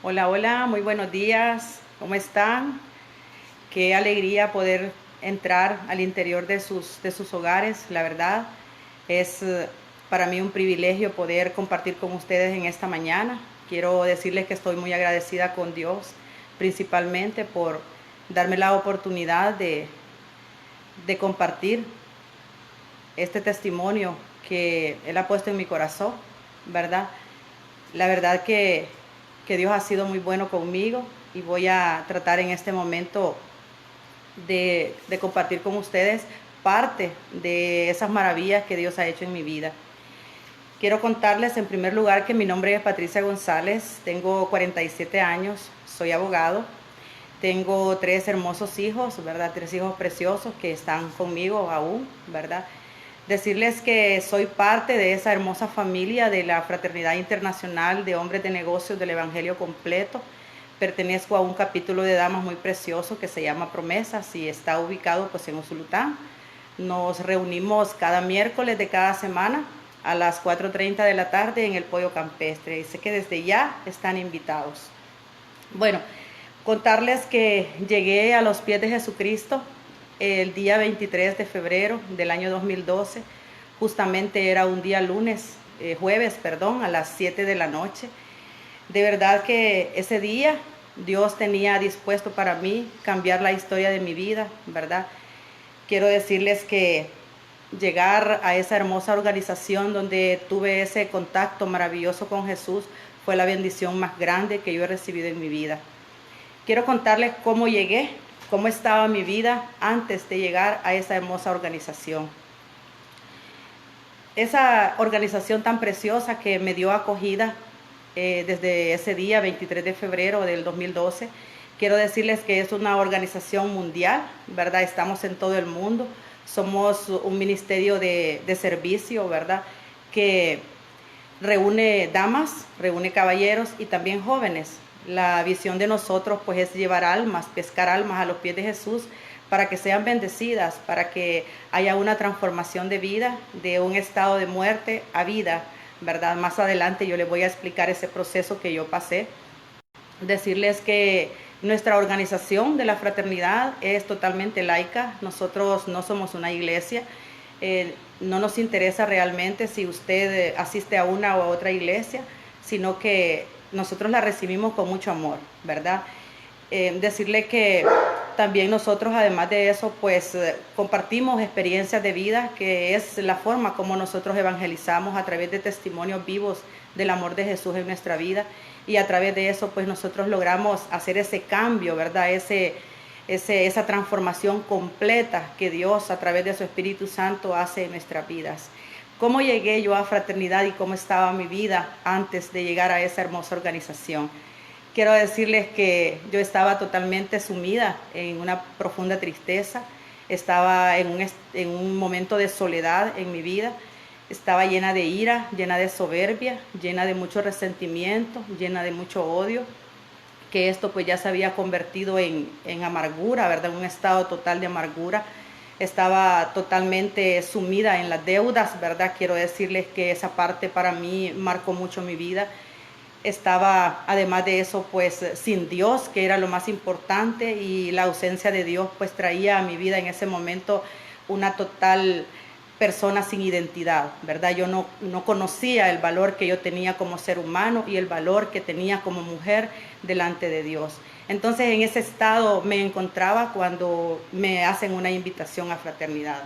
Hola, hola, muy buenos días. ¿Cómo están? Qué alegría poder entrar al interior de sus hogares. La verdad, es para mí un privilegio poder compartir con ustedes en esta mañana. Quiero decirles que estoy muy agradecida con Dios, principalmente por darme la oportunidad de compartir este testimonio que Él ha puesto en mi corazón, ¿verdad? La verdad que Dios ha sido muy bueno conmigo y voy a tratar en este momento de compartir con ustedes parte de esas maravillas que Dios ha hecho en mi vida. Quiero contarles en primer lugar que mi nombre es Patricia González, tengo 47 años, soy abogado, tengo 3 hermosos hijos, ¿verdad? 3 hijos preciosos que están conmigo aún, ¿verdad? Decirles que soy parte de esa hermosa familia de la Fraternidad Internacional de Hombres de Negocios del Evangelio Completo. Pertenezco a un capítulo de damas muy precioso que se llama Promesas y está ubicado pues en Usulután. Nos reunimos cada miércoles de cada semana a las 4:30 de la tarde en el Pollo Campestre y sé que desde ya están invitados. Bueno, contarles que llegué a los pies de Jesucristo el día 23 de febrero del año 2012. Justamente era un día jueves, perdón, a las 7 de la noche. De verdad que ese día Dios tenía dispuesto para mí cambiar la historia de mi vida, ¿verdad? Quiero decirles que llegar a esa hermosa organización donde tuve ese contacto maravilloso con Jesús fue la bendición más grande que yo he recibido en mi vida. Quiero contarles cómo llegué, cómo estaba mi vida antes de llegar a esa hermosa organización. Esa organización tan preciosa que me dio acogida desde ese día, 23 de febrero del 2012. Quiero decirles que es una organización mundial, ¿verdad? Estamos en todo el mundo. Somos un ministerio de servicio, ¿verdad? Que reúne damas, reúne caballeros y también jóvenes. La visión de nosotros pues es llevar almas, pescar almas a los pies de Jesús para que sean bendecidas, para que haya una transformación de vida, de un estado de muerte a vida, ¿verdad? Más adelante yo les voy a explicar ese proceso que yo pasé. Decirles que nuestra organización de la fraternidad es totalmente laica. Nosotros no somos una iglesia. No nos interesa realmente si usted asiste a una o a otra iglesia, sino que nosotros la recibimos con mucho amor, ¿verdad? Decirle que también nosotros, además de eso, pues compartimos experiencias de vida, que es la forma como nosotros evangelizamos a través de testimonios vivos del amor de Jesús en nuestra vida, y a través de eso pues nosotros logramos hacer ese cambio, ¿verdad? Esa transformación completa que Dios a través de su Espíritu Santo hace en nuestras vidas. ¿Cómo llegué yo a Fraternidad y cómo estaba mi vida antes de llegar a esa hermosa organización? Quiero decirles que yo estaba totalmente sumida en una profunda tristeza, estaba en un momento de soledad en mi vida, estaba llena de ira, llena de soberbia, llena de mucho resentimiento, llena de mucho odio, que esto pues ya se había convertido en amargura, ¿verdad? En un estado total de amargura. Estaba totalmente sumida en las deudas, ¿verdad? Quiero decirles que esa parte para mí marcó mucho mi vida. Estaba, además de eso, pues sin Dios, que era lo más importante, y la ausencia de Dios pues traía a mi vida en ese momento una total persona sin identidad, ¿verdad? Yo no conocía el valor que yo tenía como ser humano y el valor que tenía como mujer delante de Dios. Entonces en ese estado me encontraba cuando me hacen una invitación a fraternidad.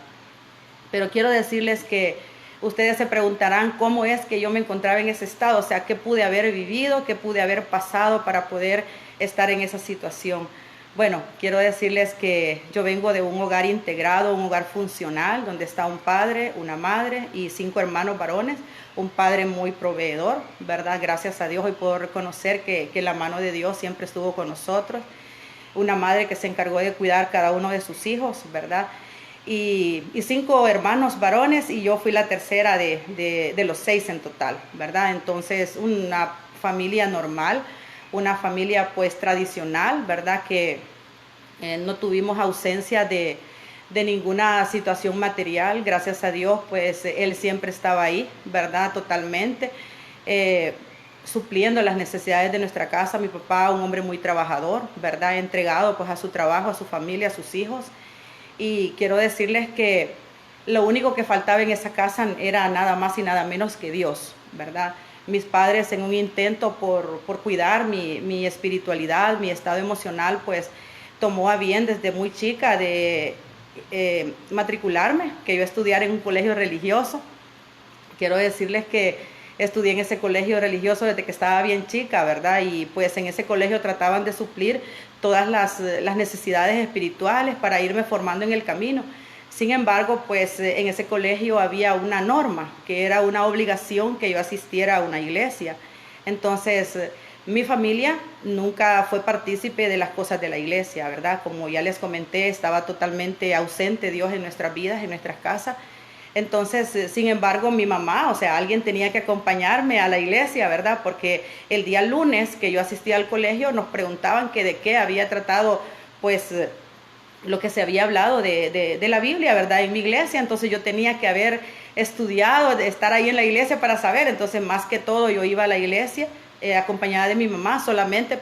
Pero quiero decirles que ustedes se preguntarán cómo es que yo me encontraba en ese estado, o sea, qué pude haber vivido, qué pude haber pasado para poder estar en esa situación. Bueno, quiero decirles que yo vengo de un hogar integrado, un hogar funcional, donde está un padre, una madre y 5 hermanos varones, un padre muy proveedor, ¿verdad? Gracias a Dios hoy puedo reconocer que la mano de Dios siempre estuvo con nosotros, una madre que se encargó de cuidar cada uno de sus hijos, ¿verdad? Y 5 hermanos varones y yo fui la tercera de los 6 en total, ¿verdad? Entonces una familia normal, una familia pues tradicional, ¿verdad? Que no tuvimos ausencia de ninguna situación material, gracias a Dios, pues Él siempre estaba ahí, ¿verdad? Totalmente. supliendo las necesidades de nuestra casa. Mi papá, un hombre muy trabajador, ¿verdad? Entregado pues a su trabajo, a su familia, a sus hijos. Y quiero decirles que lo único que faltaba en esa casa era nada más y nada menos que Dios, ¿verdad? Mis padres, en un intento por cuidar mi espiritualidad, mi estado emocional, pues tomó a bien desde muy chica de matricularme, que yo estudiara en un colegio religioso. Quiero decirles que estudié en ese colegio religioso desde que estaba bien chica, ¿verdad? Y pues en ese colegio trataban de suplir todas las necesidades espirituales para irme formando en el camino. Sin embargo, pues en ese colegio había una norma, que era una obligación que yo asistiera a una iglesia. Entonces, mi familia nunca fue partícipe de las cosas de la iglesia, ¿verdad? Como ya les comenté, estaba totalmente ausente Dios en nuestras vidas, en nuestras casas. Entonces, sin embargo, mi mamá, o sea, alguien tenía que acompañarme a la iglesia, ¿verdad? Porque el día lunes que yo asistía al colegio nos preguntaban que de qué había tratado, pues, lo que se había hablado de la Biblia, ¿verdad? En mi iglesia. Entonces yo tenía que haber estudiado, estar ahí en la iglesia para saber. Entonces, más que todo, yo iba a la iglesia acompañada de mi mamá solamente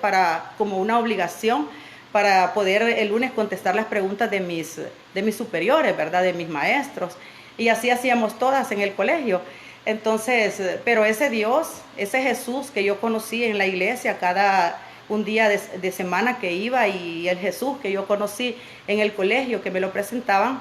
como una obligación para poder el lunes contestar las preguntas de mis superiores, ¿verdad? De mis maestros. Y así hacíamos todas en el colegio. Entonces, pero ese Dios, ese Jesús que yo conocí en la iglesia un día de semana que iba, y el Jesús que yo conocí en el colegio, que me lo presentaban,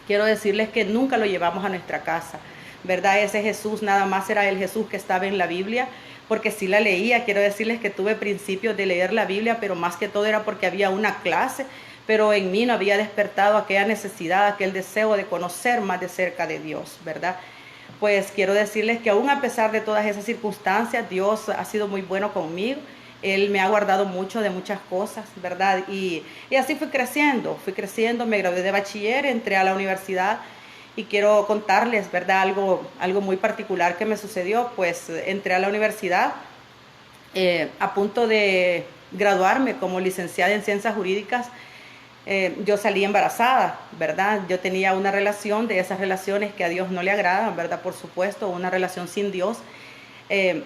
quiero decirles que nunca lo llevamos a nuestra casa, ¿verdad? Ese Jesús nada más era el Jesús que estaba en la Biblia, porque sí la leía. Quiero decirles que tuve principios de leer la Biblia, pero más que todo era porque había una clase, pero en mí no había despertado aquella necesidad, aquel deseo de conocer más de cerca de Dios, ¿verdad? Pues quiero decirles que aún a pesar de todas esas circunstancias, Dios ha sido muy bueno conmigo. Él me ha guardado mucho de muchas cosas, ¿verdad? Y así fui creciendo, me gradué de bachiller, entré a la universidad, y quiero contarles, ¿verdad? Algo muy particular que me sucedió. Pues entré a la universidad a punto de graduarme como licenciada en Ciencias Jurídicas. Yo salí embarazada, ¿verdad? Yo tenía una relación, de esas relaciones que a Dios no le agradan, ¿verdad? Por supuesto, una relación sin Dios.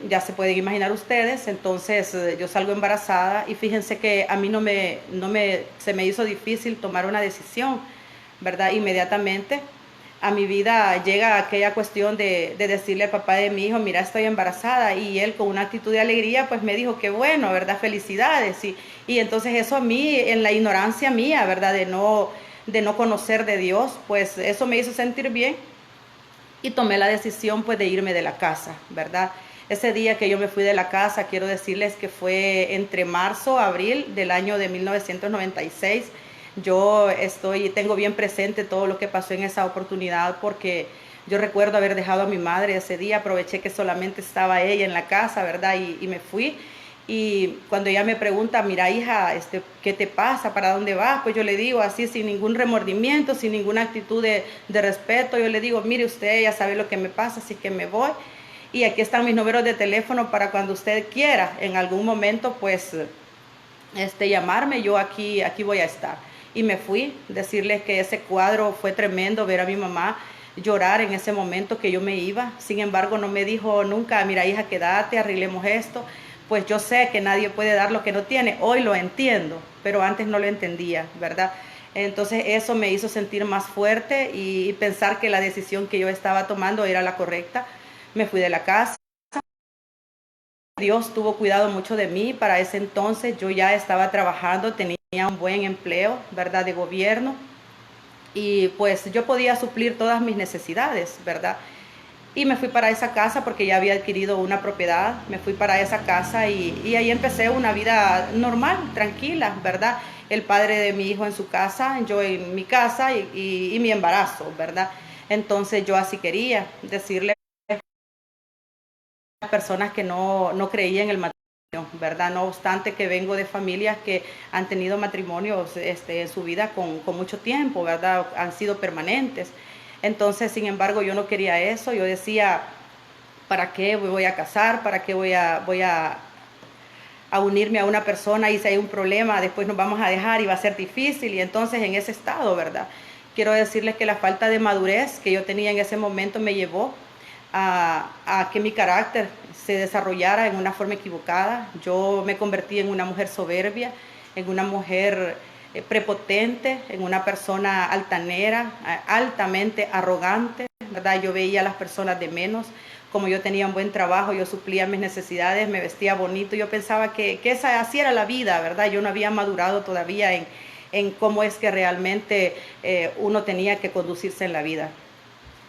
Ya se pueden imaginar ustedes. Entonces yo salgo embarazada, y fíjense que a mí se me hizo difícil tomar una decisión, ¿verdad? Inmediatamente a mi vida llega aquella cuestión de decirle al papá de mi hijo: mira, estoy embarazada. Y él, con una actitud de alegría, pues me dijo: qué bueno, ¿verdad? Felicidades. Y entonces eso a mí, en la ignorancia mía, ¿verdad? De no conocer de Dios, pues eso me hizo sentir bien, y tomé la decisión pues de irme de la casa, ¿verdad? Ese día que yo me fui de la casa, quiero decirles que fue entre marzo, abril del año de 1996. Yo tengo bien presente todo lo que pasó en esa oportunidad, porque yo recuerdo haber dejado a mi madre ese día. Aproveché que solamente estaba ella en la casa, ¿verdad? Y me fui. Y cuando ella me pregunta: mira, hija, ¿qué te pasa? ¿Para dónde vas? Pues yo le digo así, sin ningún remordimiento, sin ninguna actitud de respeto. Yo le digo: mire, usted ya sabe lo que me pasa, así que me voy. Y aquí están mis números de teléfono para cuando usted quiera en algún momento, pues, llamarme. Yo aquí voy a estar. Y me fui. Decirles que ese cuadro fue tremendo, ver a mi mamá llorar en ese momento que yo me iba. Sin embargo, no me dijo nunca: mira, hija, quédate, arreglemos esto. Pues yo sé que nadie puede dar lo que no tiene. Hoy lo entiendo, pero antes no lo entendía, ¿verdad? Entonces eso me hizo sentir más fuerte y pensar que la decisión que yo estaba tomando era la correcta. Me fui de la casa. Dios tuvo cuidado mucho de mí. Para ese entonces yo ya estaba trabajando, tenía un buen empleo, ¿verdad? De gobierno. Y pues yo podía suplir todas mis necesidades, ¿verdad? Y me fui para esa casa porque ya había adquirido una propiedad. Me fui para esa casa y ahí empecé una vida normal, tranquila, ¿verdad? El padre de mi hijo en su casa, yo en mi casa, y mi embarazo, ¿verdad? Entonces yo así quería decirle a las personas que no creían en el matrimonio, ¿verdad? No obstante que vengo de familias que han tenido matrimonios en su vida con mucho tiempo, ¿verdad? Han sido permanentes. Entonces, sin embargo, yo no quería eso. Yo decía: ¿para qué voy a casar? ¿Para qué voy a unirme a una persona? Y si hay un problema, después nos vamos a dejar y va a ser difícil. Y entonces, en ese estado, ¿verdad? Quiero decirles que la falta de madurez que yo tenía en ese momento me llevó a que mi carácter se desarrollara en una forma equivocada. Yo me convertí en una mujer soberbia, en una mujer prepotente, en una persona altanera, altamente arrogante, ¿verdad? Yo veía a las personas de menos. Como yo tenía un buen trabajo, yo suplía mis necesidades, me vestía bonito, yo pensaba que así era la vida, ¿verdad? Yo no había madurado todavía en cómo es que realmente uno tenía que conducirse en la vida.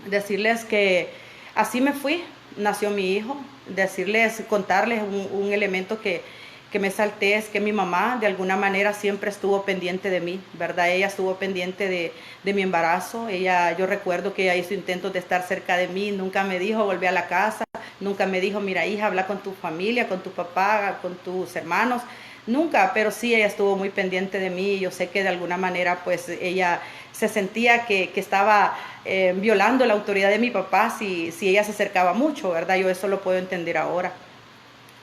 Decirles que así me fui, nació mi hijo, contarles un elemento que me salté, es que mi mamá de alguna manera siempre estuvo pendiente de mí, ¿verdad? Ella estuvo pendiente de mi embarazo. Yo recuerdo que ella hizo intentos de estar cerca de mí, nunca me dijo volvé a la casa, nunca me dijo mira hija, habla con tu familia, con tu papá, con tus hermanos, nunca, pero sí ella estuvo muy pendiente de mí. Yo sé que de alguna manera pues ella se sentía que estaba violando la autoridad de mi papá si ella se acercaba mucho, ¿verdad? Yo eso lo puedo entender ahora.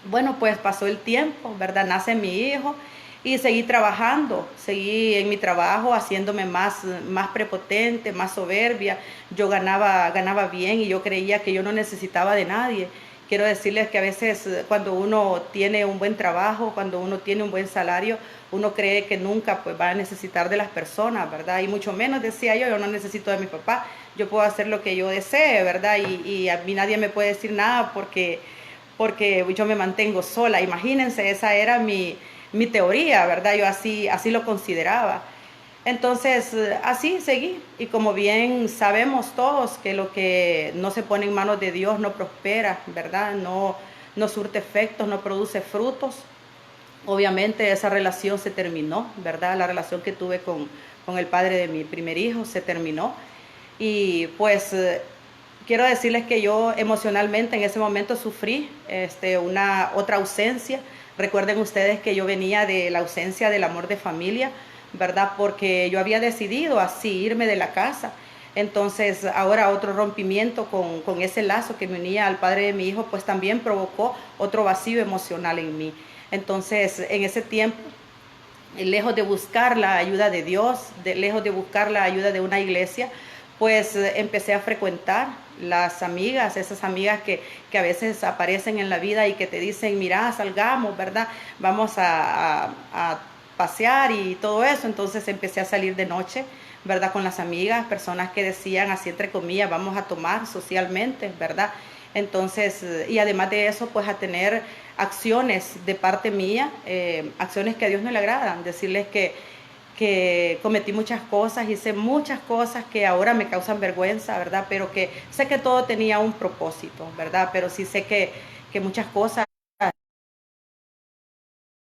Bueno, pues pasó el tiempo, ¿verdad? Nace mi hijo y seguí trabajando, seguí en mi trabajo haciéndome más prepotente, más soberbia. Yo ganaba bien y yo creía que yo no necesitaba de nadie. Quiero decirles que a veces cuando uno tiene un buen trabajo, cuando uno tiene un buen salario, uno cree que nunca pues va a necesitar de las personas, ¿verdad? Y mucho menos decía yo no necesito de mi papá, yo puedo hacer lo que yo desee, ¿verdad? Y a mí nadie me puede decir nada porque yo me mantengo sola. Imagínense, esa era mi teoría, ¿verdad? Yo así lo consideraba. Entonces, así seguí. Y como bien sabemos todos que lo que no se pone en manos de Dios no prospera, ¿verdad? No surte efectos, no produce frutos. Obviamente esa relación se terminó, ¿verdad? La relación que tuve con el padre de mi primer hijo se terminó. Y pues quiero decirles que yo emocionalmente en ese momento sufrí una otra ausencia. Recuerden ustedes que yo venía de la ausencia del amor de familia, ¿verdad? Porque yo había decidido así irme de la casa. Entonces ahora otro rompimiento con ese lazo que me unía al padre de mi hijo, pues también provocó otro vacío emocional en mí. Entonces en ese tiempo, lejos de buscar la ayuda de Dios, lejos de buscar la ayuda de una iglesia, pues empecé a frecuentar las amigas, esas amigas que a veces aparecen en la vida y que te dicen, mira, salgamos, ¿verdad? Vamos a pasear y todo eso. Entonces empecé a salir de noche, ¿verdad? Con las amigas, personas que decían, así entre comillas, vamos a tomar socialmente, ¿verdad? Entonces, y además de eso, pues a tener acciones de parte mía, acciones que a Dios no le agradan, decirles que cometí muchas cosas, hice muchas cosas que ahora me causan vergüenza, ¿verdad? Pero que sé que todo tenía un propósito, ¿verdad? Pero sí sé que muchas cosas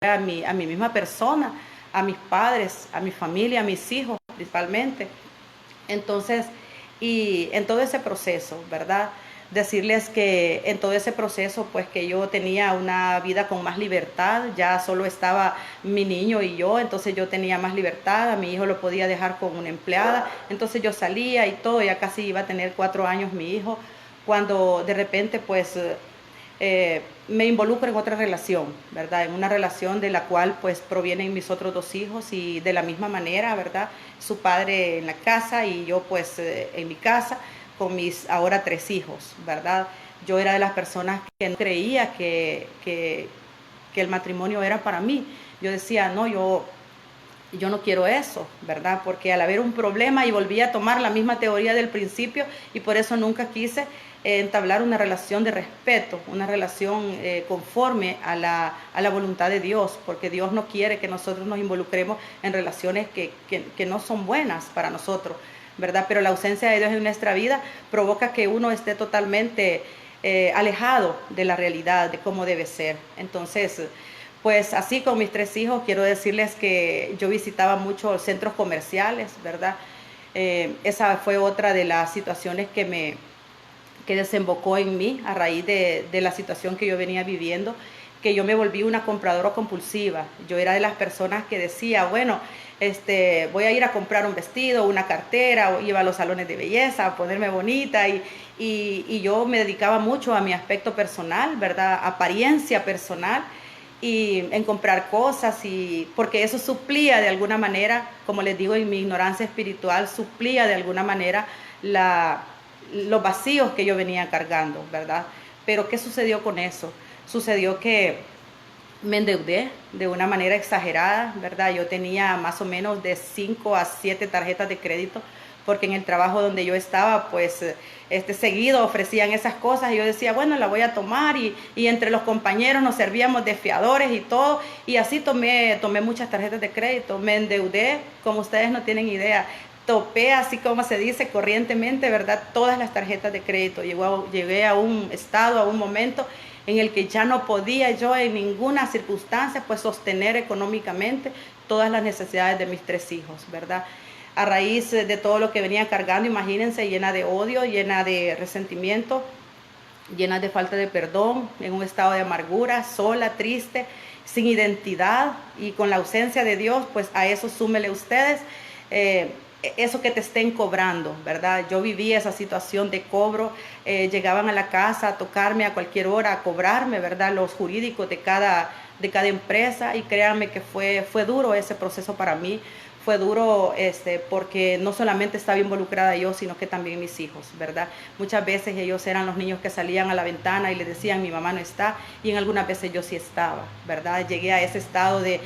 a mi misma persona, a mis padres, a mi familia, a mis hijos principalmente. Entonces, y en todo ese proceso, ¿verdad? Decirles que en todo ese proceso, pues que yo tenía una vida con más libertad, ya solo estaba mi niño y yo, entonces yo tenía más libertad, a mi hijo lo podía dejar con una empleada, entonces yo salía y todo, ya casi iba a tener 4 años mi hijo, cuando de repente pues me involucro en otra relación, ¿verdad? En una relación de la cual pues provienen mis otros 2 hijos y de la misma manera, ¿verdad? Su padre en la casa y yo pues en mi casa con mis ahora 3 hijos, ¿verdad? Yo era de las personas que no creía que el matrimonio era para mí. Yo decía, no, yo no quiero eso, ¿verdad? Porque al haber un problema y volví a tomar la misma teoría del principio y por eso nunca quise entablar una relación de respeto, una relación conforme a la voluntad de Dios, porque Dios no quiere que nosotros nos involucremos en relaciones que no son buenas para nosotros, ¿verdad? Pero la ausencia de Dios en nuestra vida provoca que uno esté totalmente alejado de la realidad, de cómo debe ser. Entonces, pues así con mis 3 hijos, quiero decirles que yo visitaba muchos centros comerciales, ¿verdad? Esa fue otra de las situaciones que desembocó en mí a raíz de la situación que yo venía viviendo, que yo me volví una compradora compulsiva. Yo era de las personas que decía, bueno, voy a ir a comprar un vestido, una cartera, o iba a los salones de belleza, a ponerme bonita y yo me dedicaba mucho a mi aspecto personal, ¿verdad? Apariencia personal y en comprar cosas y porque eso suplía de alguna manera, como les digo, en mi ignorancia espiritual, suplía de alguna manera los vacíos que yo venía cargando, ¿verdad? Pero ¿qué sucedió con eso? Sucedió que me endeudé de una manera exagerada, ¿verdad? Yo tenía más o menos de 5 a 7 tarjetas de crédito, porque en el trabajo donde yo estaba, pues seguido ofrecían esas cosas y yo decía, bueno, la voy a tomar y entre los compañeros nos servíamos de fiadores y todo, y así tomé muchas tarjetas de crédito, me endeudé, como ustedes no tienen idea, topé, así como se dice corrientemente, ¿verdad? Todas las tarjetas de crédito. Llegué a un estado, a un momento en el que ya no podía yo en ninguna circunstancia pues sostener económicamente todas las necesidades de mis 3 hijos, ¿verdad? A raíz de todo lo que venía cargando, imagínense, llena de odio, llena de resentimiento, llena de falta de perdón, en un estado de amargura, sola, triste, sin identidad y con la ausencia de Dios, pues a eso súmele ustedes eso que te estén cobrando, ¿verdad? Yo viví esa situación de cobro, llegaban a la casa a tocarme a cualquier hora, a cobrarme, ¿verdad? Los jurídicos de cada empresa, y créanme que fue duro ese proceso para mí. Fue duro porque no solamente estaba involucrada yo, sino que también mis hijos, ¿verdad? Muchas veces ellos eran los niños que salían a la ventana y le decían, mi mamá no está, y en algunas veces yo sí estaba, ¿verdad? Llegué a ese estado de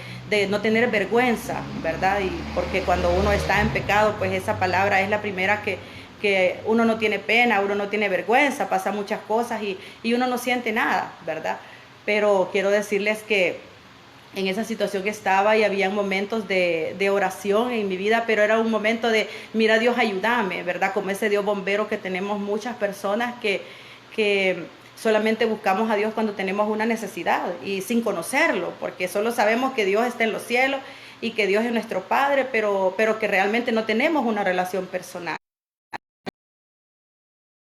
no tener vergüenza, ¿verdad? Y porque cuando uno está en pecado, pues esa palabra es la primera que uno no tiene pena, uno no tiene vergüenza, pasa muchas cosas y uno no siente nada, ¿verdad? Pero quiero decirles que en esa situación que estaba y había momentos de oración en mi vida, pero era un momento de, mira Dios, ayúdame, ¿verdad? Como ese Dios bombero que tenemos muchas personas que solamente buscamos a Dios cuando tenemos una necesidad y sin conocerlo, porque solo sabemos que Dios está en los cielos y que Dios es nuestro Padre, pero que realmente no tenemos una relación personal.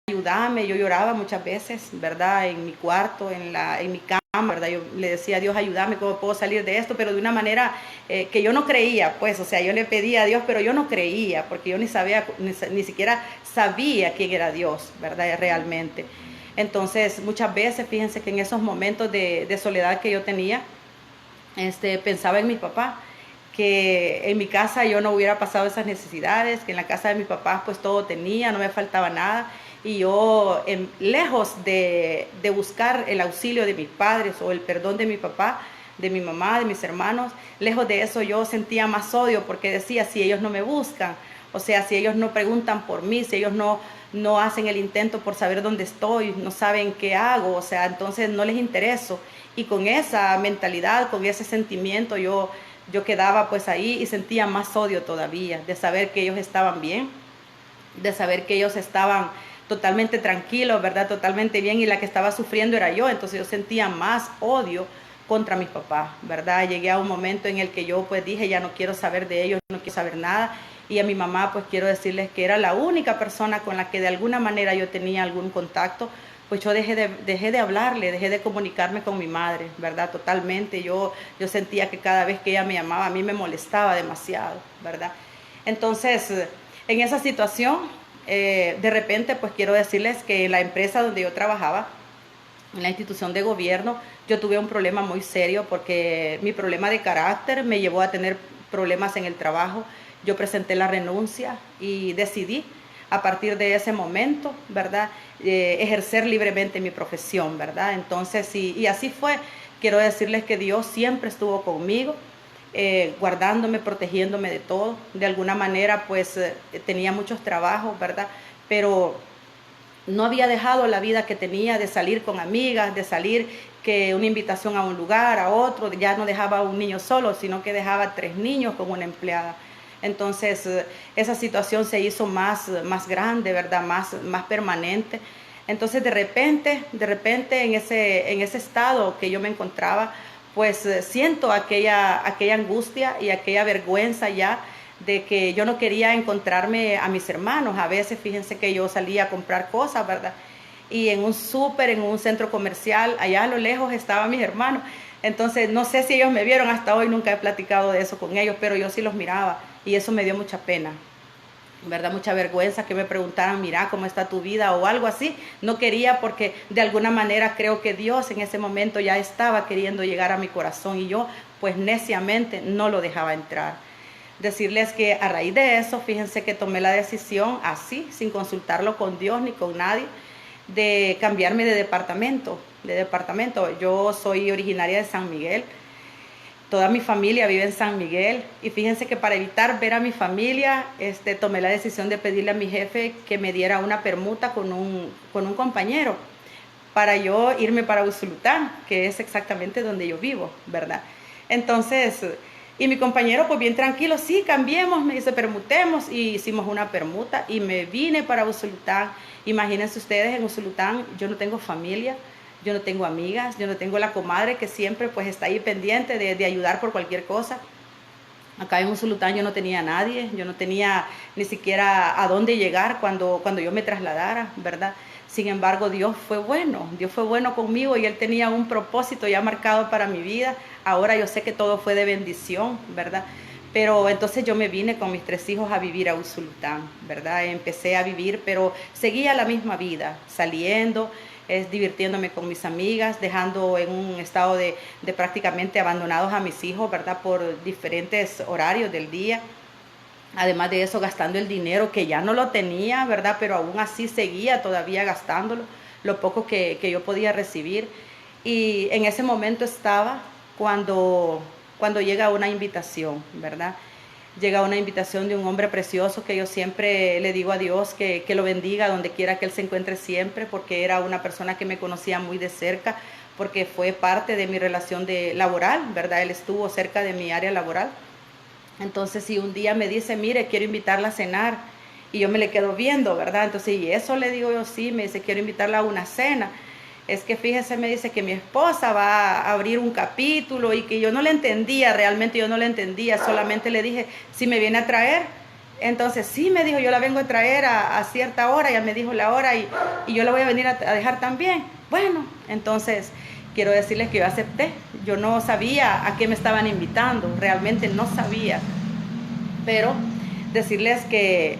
Ayúdame, yo lloraba muchas veces, ¿verdad? En mi cuarto, en mi cama, ¿verdad? Yo le decía a Dios, ayúdame, ¿cómo puedo salir de esto? Pero de una manera que yo no creía, pues, o sea, yo le pedía a Dios, pero yo no creía, porque yo ni siquiera sabía quién era Dios, ¿verdad? Realmente. Entonces, muchas veces, fíjense que en esos momentos de soledad que yo tenía, pensaba en mi papá, que en mi casa yo no hubiera pasado esas necesidades, que en la casa de mi papá pues todo tenía, no me faltaba nada, y yo lejos de buscar el auxilio de mis padres o el perdón de mi papá, de mi mamá, de mis hermanos, lejos de eso yo sentía más odio, porque decía, si ellos no me buscan, o sea, si ellos no preguntan por mí, si ellos no hacen el intento por saber dónde estoy, no saben qué hago, o sea, entonces no les intereso. Y con esa mentalidad, con ese sentimiento, yo quedaba pues ahí y sentía más odio todavía, de saber que ellos estaban bien, de saber que ellos estaban totalmente tranquilos, ¿verdad? Totalmente bien, y la que estaba sufriendo era yo, entonces yo sentía más odio contra mis papás, ¿verdad? Llegué a un momento en el que yo pues dije, ya no quiero saber de ellos, no quiero saber nada, y a mi mamá pues quiero decirles que era la única persona con la que de alguna manera yo tenía algún contacto, pues yo dejé de hablarle, dejé de comunicarme con mi madre, ¿verdad? Totalmente, yo sentía que cada vez que ella me llamaba a mí me molestaba demasiado, ¿verdad? Entonces, en esa situación, de repente, pues quiero decirles que en la empresa donde yo trabajaba, en la institución de gobierno, yo tuve un problema muy serio porque mi problema de carácter me llevó a tener problemas en el trabajo. Yo presenté la renuncia y decidí a partir de ese momento, ¿verdad? Ejercer libremente mi profesión, ¿verdad? Entonces, y así fue. Quiero decirles que Dios siempre estuvo conmigo, guardándome, protegiéndome de todo. De alguna manera, pues, tenía muchos trabajos, ¿verdad? Pero no había dejado la vida que tenía de salir con amigas, de salir que una invitación a un lugar, a otro, ya no dejaba a un niño solo, sino que dejaba 3 niños con una empleada. Entonces esa situación se hizo más grande, ¿verdad? Más permanente. Entonces de repente en ese estado que yo me encontraba, pues siento aquella angustia y aquella vergüenza ya de que yo no quería encontrarme a mis hermanos. A veces fíjense que yo salía a comprar cosas, ¿verdad? Y en un súper, en un centro comercial, allá a lo lejos estaban mis hermanos. Entonces no sé si ellos me vieron, hasta hoy nunca he platicado de eso con ellos, pero yo sí los miraba y eso me dio mucha pena, ¿verdad? Mucha vergüenza que me preguntaran, mira, ¿cómo está tu vida? O algo así. No quería porque de alguna manera creo que Dios en ese momento ya estaba queriendo llegar a mi corazón y yo pues neciamente no lo dejaba entrar. Decirles que a raíz de eso, fíjense que tomé la decisión así, sin consultarlo con Dios ni con nadie, de cambiarme de departamento. Yo soy originaria de San Miguel. Toda mi familia vive en San Miguel y fíjense que para evitar ver a mi familia, tomé la decisión de pedirle a mi jefe que me diera una permuta con un compañero para yo irme para Usulután, que es exactamente donde yo vivo, ¿verdad? Entonces, y mi compañero pues bien tranquilo, sí, cambiemos, me dice, permutemos, y hicimos una permuta y me vine para Usulután. Imagínense ustedes, en Usulután yo no tengo familia, yo no tengo amigas, yo no tengo la comadre que siempre pues está ahí pendiente de ayudar por cualquier cosa. Acá en Usulután yo no tenía a nadie, yo no tenía ni siquiera a dónde llegar cuando yo me trasladara, ¿verdad? Sin embargo, Dios fue bueno conmigo y Él tenía un propósito ya marcado para mi vida. Ahora yo sé que todo fue de bendición, ¿verdad? Pero entonces yo me vine con mis 3 hijos a vivir a Usulután, ¿verdad? Empecé a vivir, pero seguía la misma vida, saliendo, divirtiéndome con mis amigas, dejando en un estado de prácticamente abandonados a mis hijos, ¿verdad? Por diferentes horarios del día. Además de eso, gastando el dinero que ya no lo tenía, ¿verdad? Pero aún así seguía todavía gastándolo, lo poco que yo podía recibir. Y en ese momento estaba cuando llega una invitación, ¿verdad? Llega una invitación de un hombre precioso que yo siempre le digo a Dios que lo bendiga donde quiera que Él se encuentre siempre, porque era una persona que me conocía muy de cerca, porque fue parte de mi relación laboral, ¿verdad? Él estuvo cerca de mi área laboral. Entonces, si un día me dice, mire, quiero invitarla a cenar, y yo me le quedo viendo, ¿verdad? Entonces, y eso le digo yo, sí, me dice, quiero invitarla a una cena. Es que fíjese, me dice que mi esposa va a abrir un capítulo y que yo no le entendía, realmente yo no le entendía, solamente le dije, si me viene a traer. Entonces, sí, me dijo, yo la vengo a traer a cierta hora, ya me dijo la hora y yo la voy a venir a dejar también. Bueno, entonces quiero decirles que yo acepté. Yo no sabía a qué me estaban invitando, realmente no sabía. Pero decirles que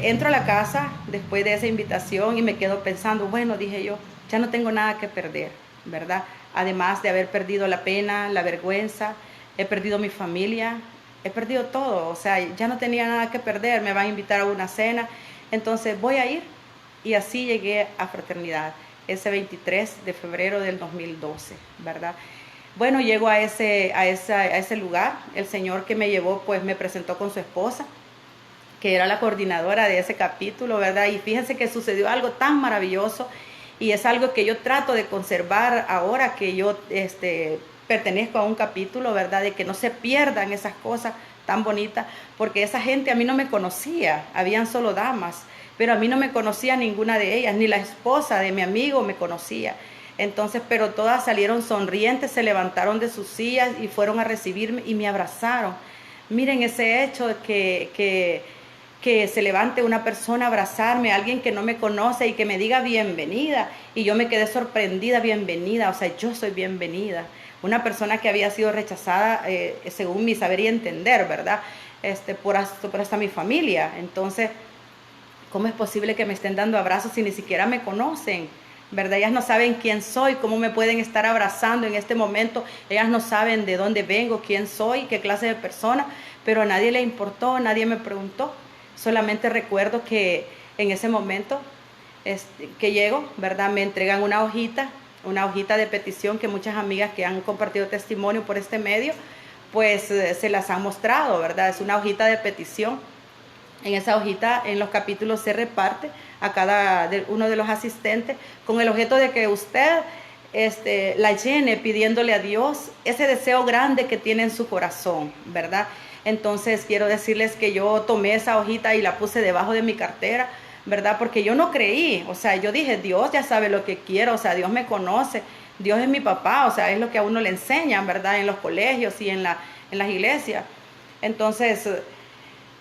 entro a la casa después de esa invitación y me quedo pensando, bueno, dije yo, ya no tengo nada que perder, ¿verdad? Además de haber perdido la pena, la vergüenza, he perdido mi familia, he perdido todo, o sea, ya no tenía nada que perder, me van a invitar a una cena, entonces voy a ir. Y así llegué a Fraternidad, ese 23 de febrero del 2012, ¿verdad? Bueno, llego a ese lugar, el señor que me llevó pues me presentó con su esposa, que era la coordinadora de ese capítulo, ¿verdad? Y fíjense que sucedió algo tan maravilloso y es algo que yo trato de conservar ahora que yo pertenezco a un capítulo, ¿verdad? De que no se pierdan esas cosas tan bonitas, porque esa gente a mí no me conocía, habían solo damas, pero a mí no me conocía ninguna de ellas, ni la esposa de mi amigo me conocía. Entonces, pero todas salieron sonrientes, se levantaron de sus sillas y fueron a recibirme y me abrazaron. Miren ese hecho de que se levante una persona a abrazarme, alguien que no me conoce y que me diga bienvenida. Y yo me quedé sorprendida, bienvenida, o sea, yo soy bienvenida. Una persona que había sido rechazada según mi saber y entender, ¿verdad? Por hasta mi familia. Entonces, ¿cómo es posible que me estén dando abrazos si ni siquiera me conocen? ¿Verdad? Ellas no saben quién soy, cómo me pueden estar abrazando en este momento. Ellas no saben de dónde vengo, quién soy, qué clase de persona, pero a nadie le importó, nadie me preguntó. Solamente recuerdo que en ese momento que llego, ¿verdad? Me entregan una hojita de petición que muchas amigas que han compartido testimonio por este medio, pues se las han mostrado, ¿verdad? Es una hojita de petición. En esa hojita, en los capítulos se reparte a cada uno de los asistentes con el objeto de que usted la llene pidiéndole a Dios ese deseo grande que tiene en su corazón, ¿verdad? Entonces quiero decirles que yo tomé esa hojita y la puse debajo de mi cartera, ¿verdad? Porque yo no creí, o sea, yo dije, Dios ya sabe lo que quiero, o sea, Dios me conoce, Dios es mi papá, o sea, es lo que a uno le enseñan, ¿verdad? En los colegios y en las iglesias. Entonces,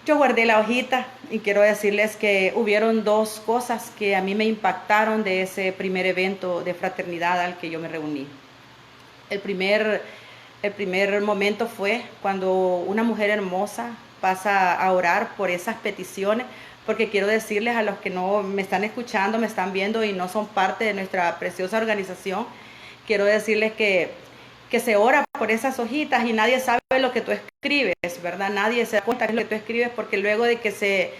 yo guardé la hojita y quiero decirles que hubieron 2 cosas que a mí me impactaron de ese primer evento de fraternidad al que yo me reuní. El primer momento fue cuando una mujer hermosa pasa a orar por esas peticiones, porque quiero decirles a los que no me están escuchando, me están viendo y no son parte de nuestra preciosa organización, quiero decirles que que se ora por esas hojitas y nadie sabe lo que tú escribes, ¿verdad? Nadie se da cuenta de lo que tú escribes, porque luego de que se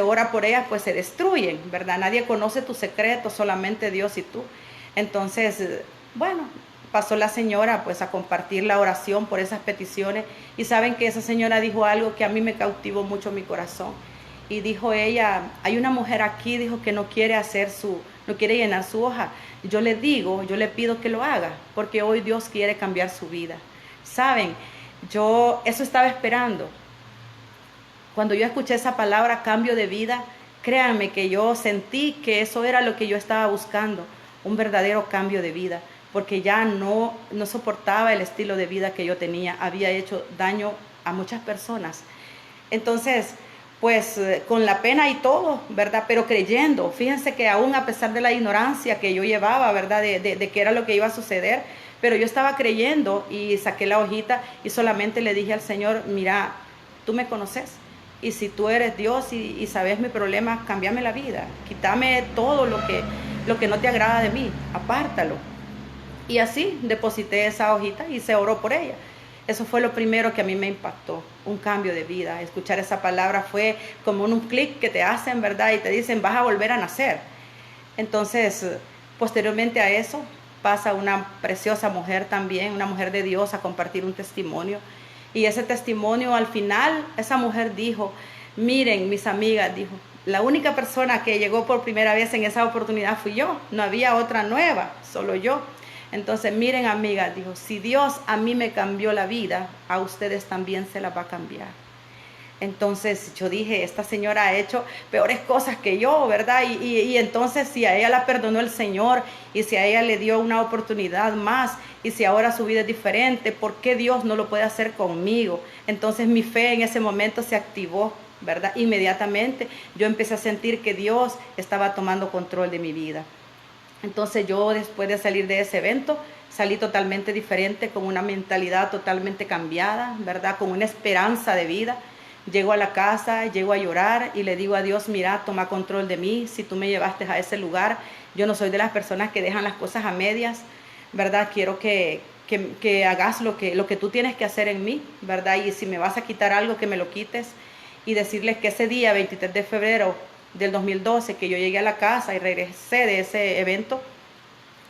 ora por ellas, pues se destruyen, ¿verdad? Nadie conoce tus secretos, solamente Dios y tú. Entonces, bueno, pasó la señora pues a compartir la oración por esas peticiones, y saben que esa señora dijo algo que a mí me cautivó mucho mi corazón. Y dijo ella: hay una mujer aquí, dijo, que no quiere llenar su hoja. Yo le pido que lo haga, porque hoy Dios quiere cambiar su vida. Saben, yo eso estaba esperando. Cuando yo escuché esa palabra, cambio de vida, créanme que yo sentí que eso era lo que yo estaba buscando, un verdadero cambio de vida, porque ya no soportaba el estilo de vida que yo tenía, había hecho daño a muchas personas. Entonces, pues con la pena y todo, ¿verdad? Pero creyendo. Fíjense que aún a pesar de la ignorancia que yo llevaba, ¿verdad? De qué era lo que iba a suceder, pero yo estaba creyendo, y saqué la hojita y solamente le dije al Señor: mira, tú me conoces, y si tú eres Dios y sabes mi problema, cámbiame la vida, quítame todo lo que no te agrada de mí, apártalo. Y así deposité esa hojita y se oró por ella. Eso fue lo primero que a mí me impactó, un cambio de vida. Escuchar esa palabra fue como un clic que te hacen, ¿verdad? Y te dicen: vas a volver a nacer. Entonces, posteriormente a eso, pasa una preciosa mujer también, una mujer de Dios, a compartir un testimonio. Y ese testimonio, al final, esa mujer dijo: miren, mis amigas, dijo, la única persona que llegó por primera vez en esa oportunidad fui yo. No había otra nueva, solo yo. Entonces, miren, amigas, dijo, si Dios a mí me cambió la vida, a ustedes también se la va a cambiar. Entonces yo dije: esta señora ha hecho peores cosas que yo, ¿verdad? Y entonces, si a ella la perdonó el Señor, y si a ella le dio una oportunidad más, y si ahora su vida es diferente, ¿por qué Dios no lo puede hacer conmigo? Entonces mi fe en ese momento se activó, ¿verdad? Inmediatamente yo empecé a sentir que Dios estaba tomando control de mi vida. Entonces yo, después de salir de ese evento, salí totalmente diferente, con una mentalidad totalmente cambiada, ¿verdad? Con una esperanza de vida. Llego a la casa, llego a llorar y le digo a Dios: mira, toma control de mí. Si tú me llevaste a ese lugar, yo no soy de las personas que dejan las cosas a medias, ¿verdad? Quiero que hagas lo que tú tienes que hacer en mí, ¿verdad? Y si me vas a quitar algo, que me lo quites. Y decirles que ese día, 23 de febrero del 2012, que yo llegué a la casa y regresé de ese evento,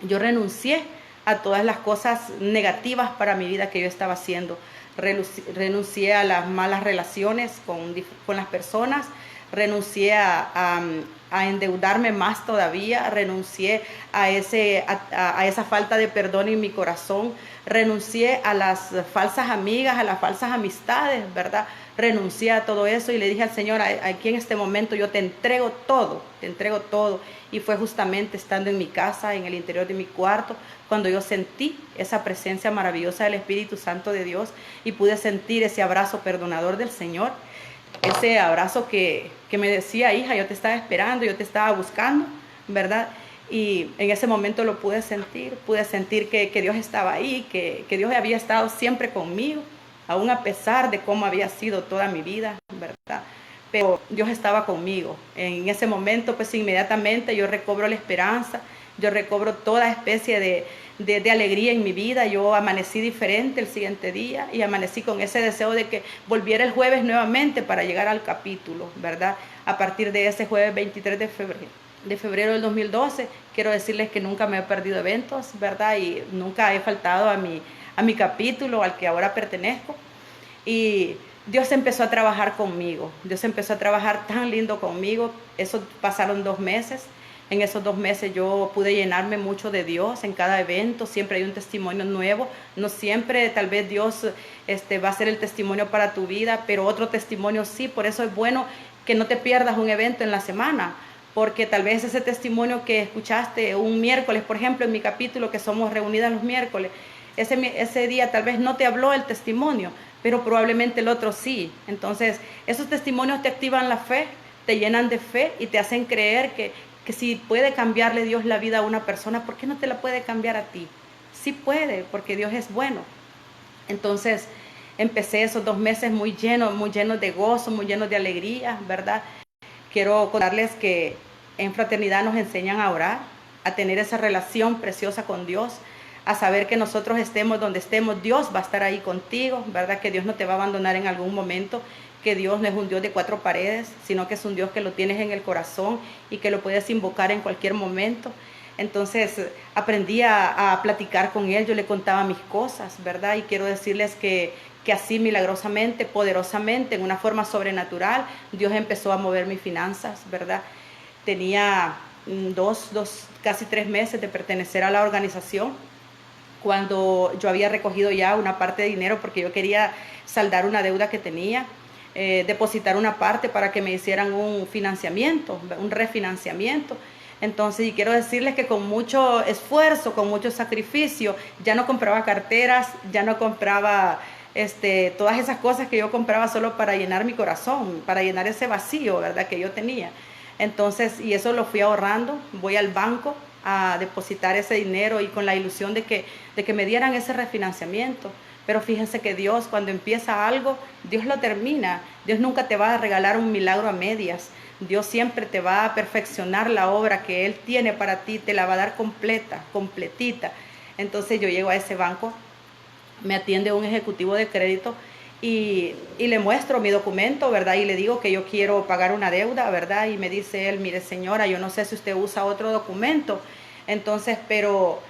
yo renuncié a todas las cosas negativas para mi vida que yo estaba haciendo. Renuncié a las malas relaciones con las personas, renuncié a endeudarme más todavía, renuncié a esa falta de perdón en mi corazón, renuncié a las falsas amigas, a las falsas amistades, ¿verdad? Renuncié a todo eso y le dije al Señor: aquí en este momento yo te entrego todo, te entrego todo. Y fue justamente estando en mi casa, en el interior de mi cuarto, cuando yo sentí esa presencia maravillosa del Espíritu Santo de Dios, y pude sentir ese abrazo perdonador del Señor, ese abrazo que me decía: hija, yo te estaba esperando, yo te estaba buscando, ¿verdad? Y en ese momento lo pude sentir que Dios estaba ahí, que Dios había estado siempre conmigo, aún a pesar de cómo había sido toda mi vida, ¿verdad? Pero Dios estaba conmigo. En ese momento, pues inmediatamente yo recobro la esperanza, yo recobro toda especie de alegría en mi vida. Yo amanecí diferente el siguiente día, y amanecí con ese deseo de que volviera el jueves nuevamente para llegar al capítulo, ¿verdad? A partir de ese jueves 23 de febrero del 2012, quiero decirles que nunca me he perdido eventos, ¿verdad? Y nunca he faltado a mi capítulo al que ahora pertenezco. Y Dios empezó a trabajar conmigo, Dios empezó a trabajar tan lindo conmigo. Eso pasaron 2 meses. En esos 2 meses yo pude llenarme mucho de Dios. En cada evento siempre hay un testimonio nuevo. No siempre tal vez Dios va a ser el testimonio para tu vida, pero otro testimonio sí. Por eso es bueno que no te pierdas un evento en la semana, porque tal vez ese testimonio que escuchaste un miércoles, por ejemplo, en mi capítulo, que somos reunidas los miércoles, ese día tal vez no te habló el testimonio, pero probablemente el otro sí. Entonces, esos testimonios te activan la fe, te llenan de fe y te hacen creer que si puede cambiarle Dios la vida a una persona, ¿por qué no te la puede cambiar a ti? Sí puede, porque Dios es bueno. Entonces, empecé esos 2 meses muy llenos de gozo, muy llenos de alegría, ¿verdad? Quiero contarles que en Fraternidad nos enseñan a orar. a tener esa relación preciosa con Dios, a saber que nosotros estemos donde estemos, Dios va a estar ahí contigo, ¿verdad? Que Dios no te va a abandonar en algún momento, que Dios no es un Dios de cuatro paredes, sino que es un Dios que lo tienes en el corazón y que lo puedes invocar en cualquier momento. Entonces aprendí a platicar con Él, yo le contaba mis cosas, ¿verdad? Y quiero decirles que así milagrosamente, poderosamente, en una forma sobrenatural, Dios empezó a mover mis finanzas, ¿verdad? Tenía casi 3 meses de pertenecer a la organización, cuando yo había recogido ya una parte de dinero porque yo quería saldar una deuda que tenía, depositar una parte para que me hicieran un financiamiento, un refinanciamiento. Entonces, y quiero decirles que con mucho esfuerzo, con mucho sacrificio, ya no compraba carteras, ya no compraba todas esas cosas que yo compraba solo para llenar mi corazón, para llenar ese vacío, ¿verdad?, que yo tenía. Entonces, y eso lo fui ahorrando, voy al banco a depositar ese dinero y con la ilusión de que me dieran ese refinanciamiento. Pero fíjense que Dios, cuando empieza algo, Dios lo termina. Dios nunca te va a regalar un milagro a medias. Dios siempre te va a perfeccionar la obra que Él tiene para ti, te la va a dar completa, completita. Entonces yo llego a ese banco, me atiende un ejecutivo de crédito y le muestro mi documento, ¿verdad? Y le digo que yo quiero pagar una deuda, ¿verdad? Y me dice él, mire señora, yo no sé si usted usa otro documento, entonces, pero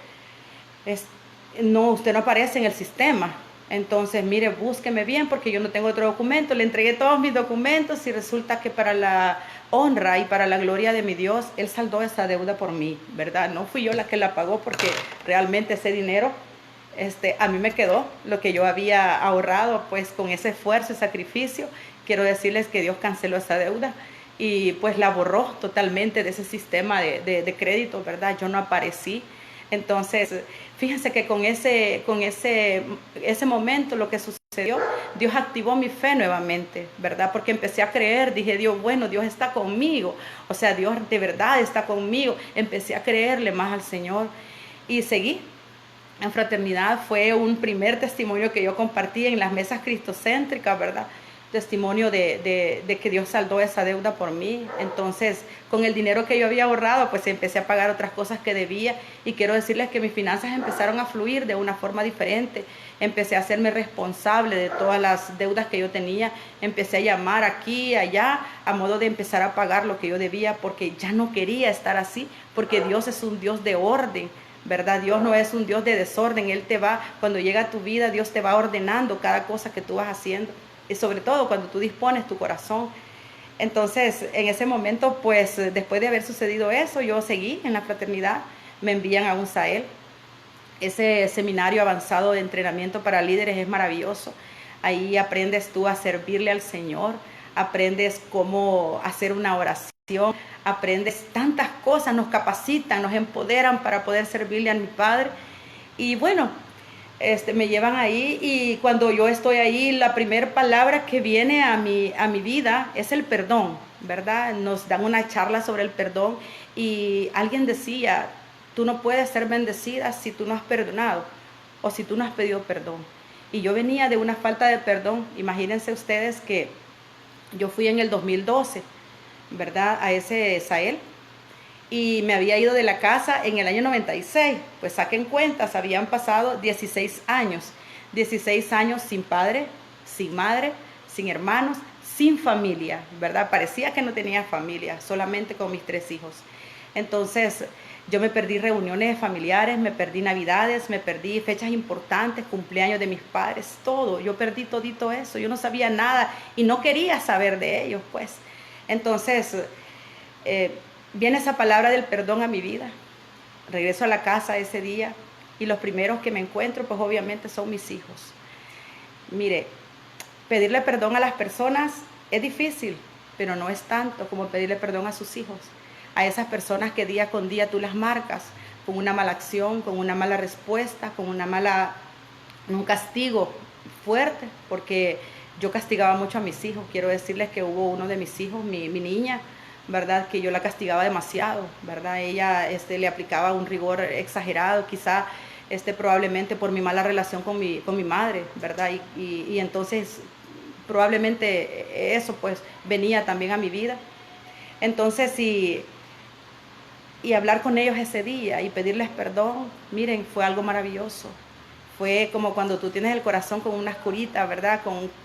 no, usted no aparece en el sistema. Entonces, mire, búsqueme bien porque yo no tengo otro documento. Le entregué todos mis documentos y resulta que para la honra y para la gloria de mi Dios, Él saldó esa deuda por mí, ¿verdad? No fui yo la que la pagó porque realmente ese dinero a mí me quedó lo que yo había ahorrado, pues con ese esfuerzo y sacrificio. Quiero decirles que Dios canceló esa deuda y pues la borró totalmente de ese sistema de crédito, ¿verdad? Yo no aparecí. Entonces, fíjense que con ese momento lo que sucedió, Dios activó mi fe nuevamente, ¿verdad? Porque empecé a creer, dije, Dios, bueno, Dios está conmigo, o sea, Dios de verdad está conmigo. Empecé a creerle más al Señor y seguí. En Fraternidad fue un primer testimonio que yo compartí en las mesas cristocéntricas, ¿verdad? Testimonio de que Dios saldó esa deuda por mí. Entonces, con el dinero que yo había ahorrado, pues empecé a pagar otras cosas que debía y quiero decirles que mis finanzas empezaron a fluir de una forma diferente. Empecé a hacerme responsable de todas las deudas que yo tenía. Empecé a llamar aquí y allá a modo de empezar a pagar lo que yo debía porque ya no quería estar así, porque Dios es un Dios de orden, ¿verdad? Dios no es un Dios de desorden. Él te va, cuando llega a tu vida, Dios te va ordenando cada cosa que tú vas haciendo. Y sobre todo cuando tú dispones tu corazón. Entonces, en ese momento, pues, después de haber sucedido eso, yo seguí en la fraternidad, me envían a un SAEL. Ese seminario avanzado de entrenamiento para líderes es maravilloso. Ahí aprendes tú a servirle al Señor, aprendes cómo hacer una oración, aprendes tantas cosas, nos capacitan, nos empoderan para poder servirle a mi Padre. Y bueno, me llevan ahí y cuando yo estoy ahí, la primera palabra que viene a mi vida es el perdón, ¿verdad? Nos dan una charla sobre el perdón y alguien decía, tú no puedes ser bendecida si tú no has perdonado o si tú no has pedido perdón. Y yo venía de una falta de perdón. Imagínense ustedes que yo fui en el 2012, ¿verdad? A ese SAEL. Y me había ido de la casa en el año 96, pues saquen cuentas, habían pasado 16 años sin padre, sin madre, sin hermanos, sin familia, ¿verdad? Parecía que no tenía familia, solamente con mis 3 hijos. Entonces, yo me perdí reuniones familiares, me perdí navidades, me perdí fechas importantes, cumpleaños de mis padres, todo. Yo perdí todito eso, yo no sabía nada y no quería saber de ellos, pues. Entonces, viene esa palabra del perdón a mi vida. Regreso a la casa ese día y los primeros que me encuentro, pues obviamente son mis hijos. Mire, pedirle perdón a las personas es difícil, pero no es tanto como pedirle perdón a sus hijos. A esas personas que día con día tú las marcas con una mala acción, con una mala respuesta, con un castigo fuerte, porque yo castigaba mucho a mis hijos. Quiero decirles que hubo uno de mis hijos, mi niña, ¿verdad?, que yo la castigaba demasiado, ¿verdad? Ella le aplicaba un rigor exagerado, quizá probablemente por mi mala relación con mi madre, ¿verdad? Y entonces probablemente eso pues venía también a mi vida. Entonces, si y hablar con ellos ese día y pedirles perdón, miren, fue algo maravilloso. Fue como cuando tú tienes el corazón con unas curitas, ¿verdad?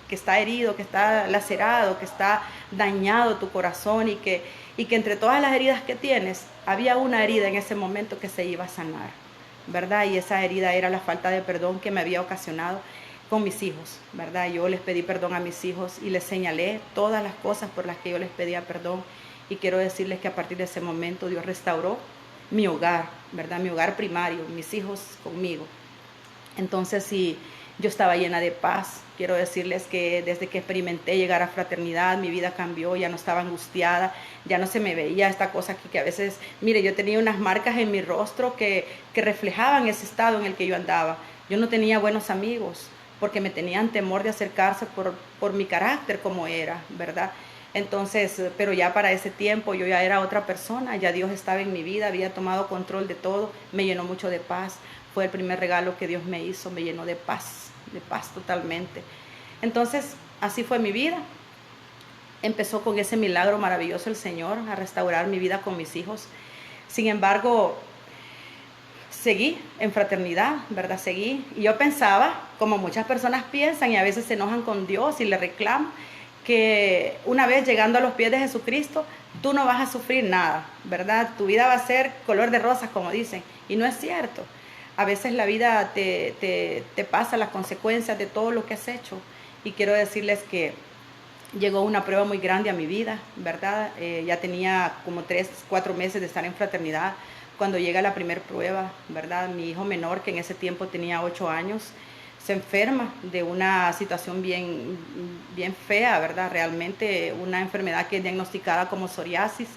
Que está herido, que está lacerado, que está dañado tu corazón y que entre todas las heridas que tienes, había una herida en ese momento que se iba a sanar, ¿verdad? Y esa herida era la falta de perdón que me había ocasionado con mis hijos, ¿verdad? Yo les pedí perdón a mis hijos y les señalé todas las cosas por las que yo les pedía perdón. Y quiero decirles que a partir de ese momento Dios restauró mi hogar, ¿verdad? Mi hogar primario, mis hijos conmigo. Entonces, sí, yo estaba llena de paz. Quiero decirles que desde que experimenté llegar a Fraternidad, mi vida cambió, ya no estaba angustiada, ya no se me veía esta cosa aquí que a veces, mire, yo tenía unas marcas en mi rostro que reflejaban ese estado en el que yo andaba. Yo no tenía buenos amigos porque me tenían temor de acercarse por mi carácter como era, ¿verdad? Entonces, pero ya para ese tiempo yo ya era otra persona, ya Dios estaba en mi vida, había tomado control de todo, me llenó mucho de paz. Fue el primer regalo que Dios me hizo, me llenó de paz totalmente. Entonces, así fue mi vida. Empezó con ese milagro maravilloso el Señor a restaurar mi vida con mis hijos. Sin embargo, seguí en Fraternidad, ¿verdad? Seguí. Y yo pensaba, como muchas personas piensan y a veces se enojan con Dios y le reclaman, que una vez llegando a los pies de Jesucristo, tú no vas a sufrir nada, ¿verdad? Tu vida va a ser color de rosas, como dicen. Y no es cierto. A veces la vida te pasa las consecuencias de todo lo que has hecho. Y quiero decirles que llegó una prueba muy grande a mi vida, ¿verdad? Ya tenía como 3, 4 meses de estar en Fraternidad. Cuando llega la primera prueba, ¿verdad? Mi hijo menor, que en ese tiempo tenía 8 años, se enferma de una situación bien fea, ¿verdad? Realmente una enfermedad que es diagnosticada como psoriasis.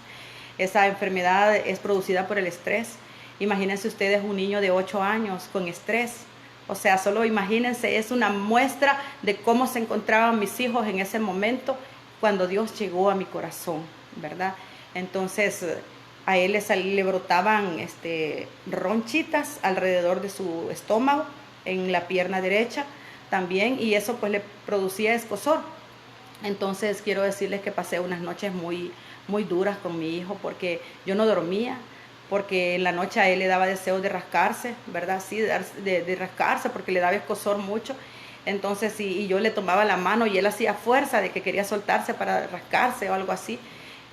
Esa enfermedad es producida por el estrés. Imagínense ustedes un niño de 8 años con estrés. O sea, solo imagínense, es una muestra de cómo se encontraban mis hijos en ese momento cuando Dios llegó a mi corazón, ¿verdad? Entonces, a él le brotaban ronchitas alrededor de su estómago, en la pierna derecha también, y eso pues le producía escozor. Entonces, quiero decirles que pasé unas noches muy, muy duras con mi hijo porque yo no dormía, porque en la noche a él le daba deseo de rascarse, ¿verdad? Sí, de rascarse porque le daba escozor mucho. Entonces, y yo le tomaba la mano y él hacía fuerza de que quería soltarse para rascarse o algo así.